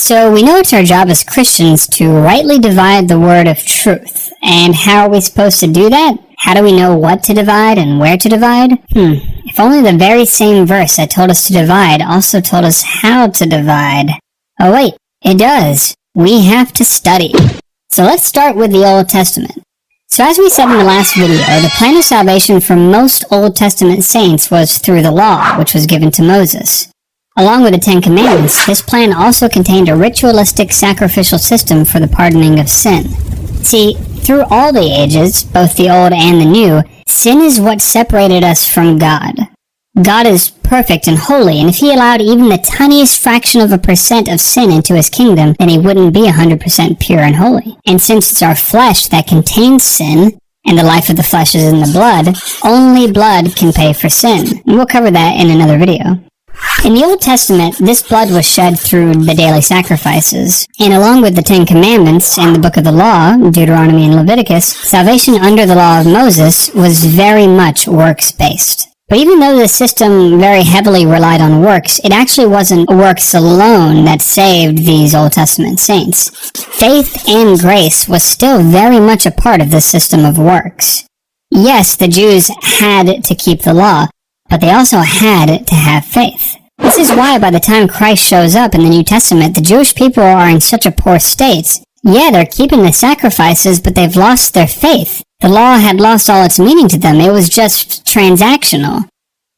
So we know it's our job as Christians to rightly divide the word of truth. And how are we supposed to do that? How do we know what to divide and where to divide? If only the very same verse that told us to divide also told us how to divide. Oh wait, it does. We have to study. So let's start with the Old Testament. So as we said in the last video, the plan of salvation for most Old Testament saints was through the law, which was given to Moses. Along with the Ten Commandments, this plan also contained a ritualistic sacrificial system for the pardoning of sin. See, through all the ages, both the Old and the New, sin is what separated us from God. God is perfect and holy, and if he allowed even the tiniest fraction of a percent of sin into his kingdom, then he wouldn't be 100% pure and holy. And since it's our flesh that contains sin, and the life of the flesh is in the blood, only blood can pay for sin. And we'll cover that in another video. In the Old Testament, this blood was shed through the daily sacrifices, and along with the Ten Commandments and the Book of the Law, Deuteronomy and Leviticus, salvation under the law of Moses was very much works-based. But even though the system very heavily relied on works, it actually wasn't works alone that saved these Old Testament saints. Faith and grace was still very much a part of this system of works. Yes, the Jews had to keep the law, but they also had to have faith. This is why by the time Christ shows up in the New Testament, the Jewish people are in such a poor state. Yeah, they're keeping the sacrifices, but they've lost their faith. The law had lost all its meaning to them. It was just transactional.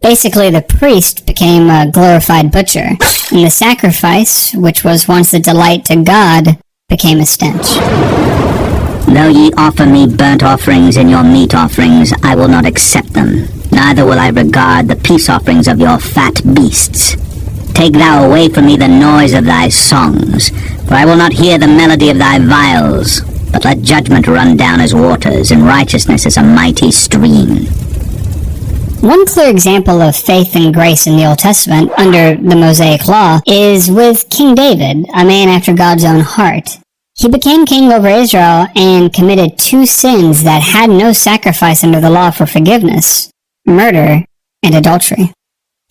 Basically, the priest became a glorified butcher, and the sacrifice, which was once a delight to God, became a stench. Though ye offer me burnt offerings and your meat offerings, I will not accept them. Neither will I regard the peace offerings of your fat beasts. Take thou away from me the noise of thy songs, for I will not hear the melody of thy viols. But let judgment run down as waters, and righteousness as a mighty stream. One clear example of faith and grace in the Old Testament, under the Mosaic Law, is with King David, a man after God's own heart. He became king over Israel and committed 2 sins that had no sacrifice under the law for forgiveness: murder and adultery.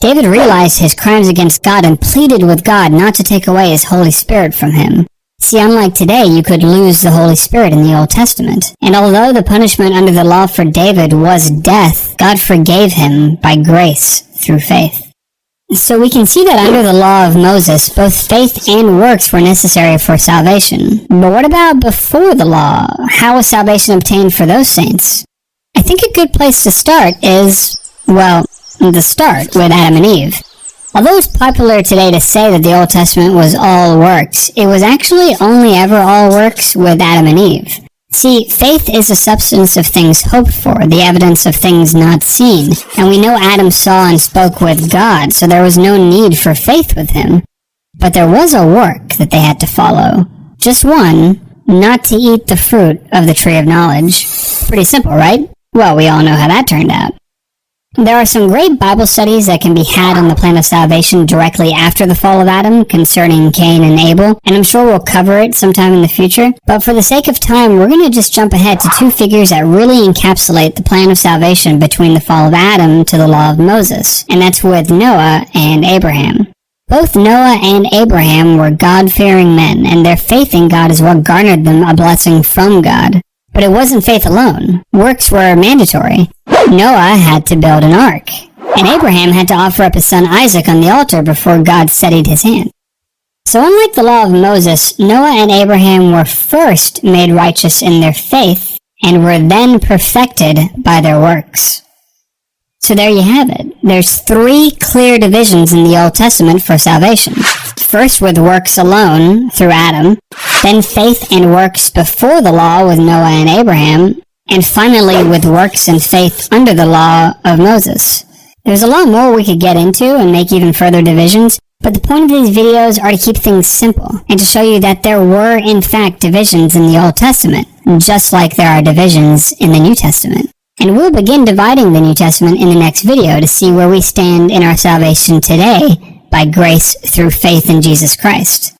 David realized his crimes against God and pleaded with God not to take away his Holy Spirit from him. See, unlike today, you could lose the Holy Spirit in the Old Testament. And although the punishment under the law for David was death, God forgave him by grace through faith. So we can see that under the law of Moses, both faith and works were necessary for salvation. But what about before the law? How was salvation obtained for those saints? I think a good place to start is, well, the start with Adam and Eve. Although it's popular today to say that the Old Testament was all works, it was actually only ever all works with Adam and Eve. See, faith is the substance of things hoped for, the evidence of things not seen. And we know Adam saw and spoke with God, so there was no need for faith with him. But there was a work that they had to follow. Just one, not to eat the fruit of the tree of knowledge. Pretty simple, right? Well, we all know how that turned out. There are some great Bible studies that can be had on the plan of salvation directly after the fall of Adam concerning Cain and Abel, and I'm sure we'll cover it sometime in the future. But for the sake of time, we're going to just jump ahead to 2 figures that really encapsulate the plan of salvation between the fall of Adam to the law of Moses, and that's with Noah and Abraham. Both Noah and Abraham were God-fearing men, and their faith in God is what garnered them a blessing from God. But it wasn't faith alone. Works were mandatory. Noah had to build an ark, and Abraham had to offer up his son Isaac on the altar before God steadied his hand. So unlike the law of Moses, Noah and Abraham were first made righteous in their faith, and were then perfected by their works. So there you have it. There's 3 clear divisions in the Old Testament for salvation. First with works alone, through Adam, then faith and works before the law with Noah and Abraham, and finally with works and faith under the law of Moses. There's a lot more we could get into and make even further divisions, but the point of these videos are to keep things simple, and to show you that there were in fact divisions in the Old Testament, just like there are divisions in the New Testament. And we'll begin dividing the New Testament in the next video to see where we stand in our salvation today by grace through faith in Jesus Christ.